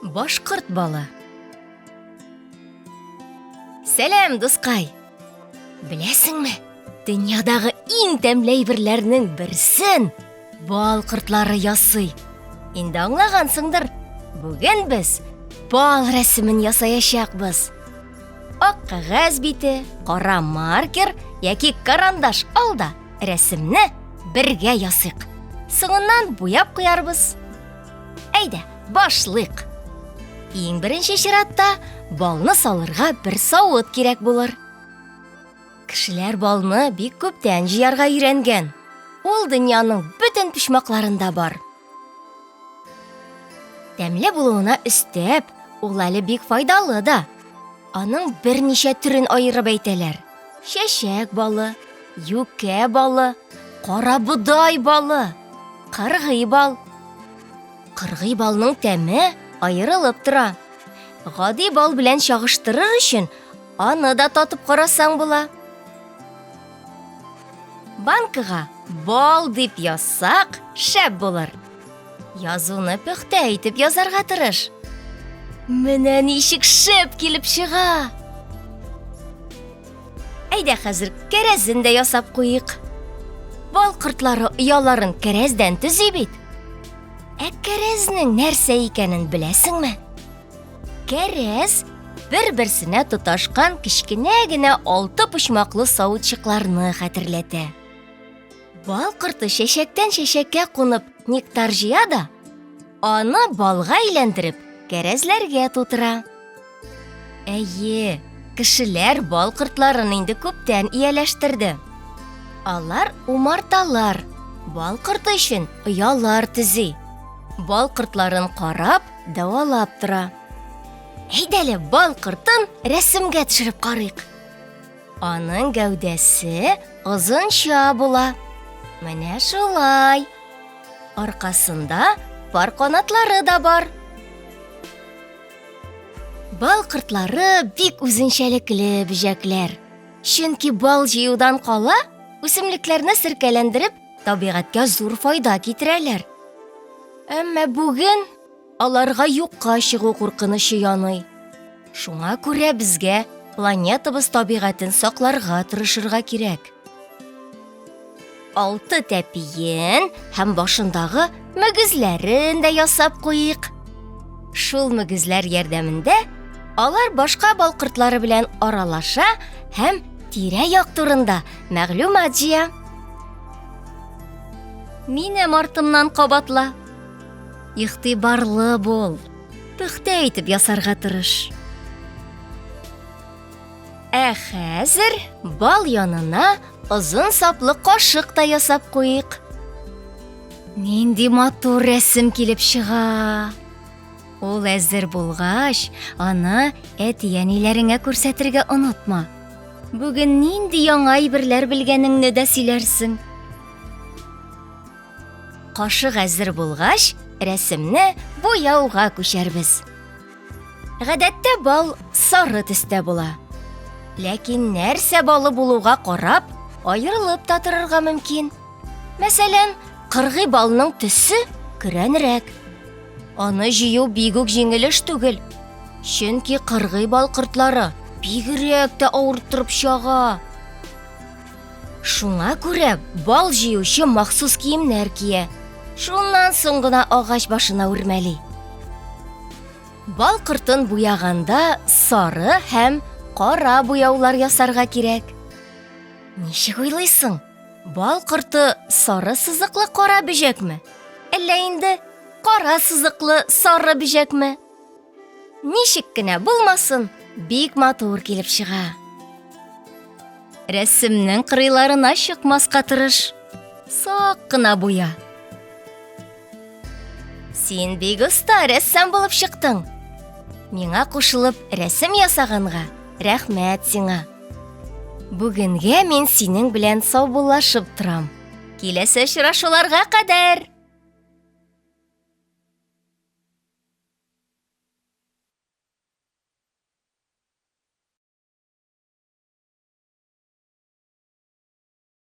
Башкорт балы. Сәлам, дускай. Беләсеңме, дөньядагы иң тәмле әйберләрнең берсен бал кортлары ясый. Инде аңлагансыңдыр. Бүген без бал рәсемен ясаячакбыз. Ак кагаз бите, кара маркер яки карандаш ал да рәсемне бергә ясыйк. Соңыннан буяп куярбыз. Әйдә, башлыйк. Иң беренче чиратта балны салырга бер савыт кирәк булыр. Кешеләр балны бик күптән җыярга өйрәнгән. Ул дөньяның бөтен почмакларында бар. Тәмле булуына өстәп, ул әле бик файдалы да. Аның берничә төрен аерып әйтәләр. Чәчәк балы, юкә балы, кара будай балы, кыргый бал. Кыргый балның тәме аерылып тора. Гади бал белән чагыштырыр өчен аны да татып карасаң була. Банкага бал дип язсак, шәп булыр. Язуны пөхтә итеп язарга тырыш. Менә ничек шәп килеп чыга. Әйдә хәзер кәрәзен дә ясап куйык. Бал кортлары ояларын кәрәздән төзи бит. Кәрәзнең нәрсә икәнен беләсеңме? Кәрәз бер-берсенә тоташкан кечкенә генә алты почмаклы савытчыкларны хәтерләтә. Бал корты чәчәктән чәчәккә кунып нектар җыя да, аны балга әйләндереп, кәрәзләргә тутыра. Әйе, кешеләр бал кортларын инде күптән ияләштерде. Алар умарталар, бал корты өчен оялар төзи. Бал кортларын карап, дәвалап тора. Әйдәле бал кортын рәсемгә төшереп карыйк. Аның гәүдәсе озынча була. Менә шулай. Аркасында пар канатлары да бар. Бал кортлары бик үзенчәлекле бөҗәкләр. Чөнки бал җыюдан кала, үсемлекләрне серкәләндереп, табигатькә зур файда китерәләр. Әмма бүген аларга юкка чыгу куркынычы яный. Шуңа күрә безгә планетабыз табигатын сакларга тырышырга кирәк. 6 тәпиен һәм башындагы мөгезләрен дә ясап куйык. Шул мөгезләр ярдәмендә алар башка бал кортлары белән аралаша һәм тирә-як турында мәгълүмат җыя. Минем артымнан кабатла. Игътибарлы бул. Пөхтә итеп ясарга тырыш. Хәзер бал янына озын саплы кашык та ясап куйык. Нинди матур рәсем килеп чыга. Ул әзер булгач, аны әти-әниләреңә күрсәтергә онытма. Бүген нинди яңа әйберләр белгәнеңне дә сөйләрсең. Кашык әзер булгач, рәсемне буяуга күчәрбез. Гадәттә бал сары төстә була. Ләкин нәрсә балы булуга карап, аерылып та торырга мөмкин. Мәсәлән, кыргый балның төсе көрәнрәк. Аны җыю бик үк җиңел эш түгел. Чөнки кыргый бал кортлары бигрәк тә авыртып чыга. Шуңа күрә бал җыючы махсус киемнәр кия. Шуннан соң гына агач башына үрмәли. Бал кортын буяганда сары һәм кара буяулар ясарга кирәк. Ничек уйлыйсың? Бал корты сары сызыклы кара бөҗәкме? Әллә инде кара сызыклы сары бөҗәкме? Ничек кенә булмасын, бик матур килеп чыга. Рәсемнең кырыйларына чыкмаска тырыш. Сак кына буя. Син бик оста рәссам булып чыктың. Миңа кушылып рәсем ясаганга рәхмәт сиңа. Бүгенгә мин синең белән саубуллашып торам. Киләсе очрашуларга кадәр.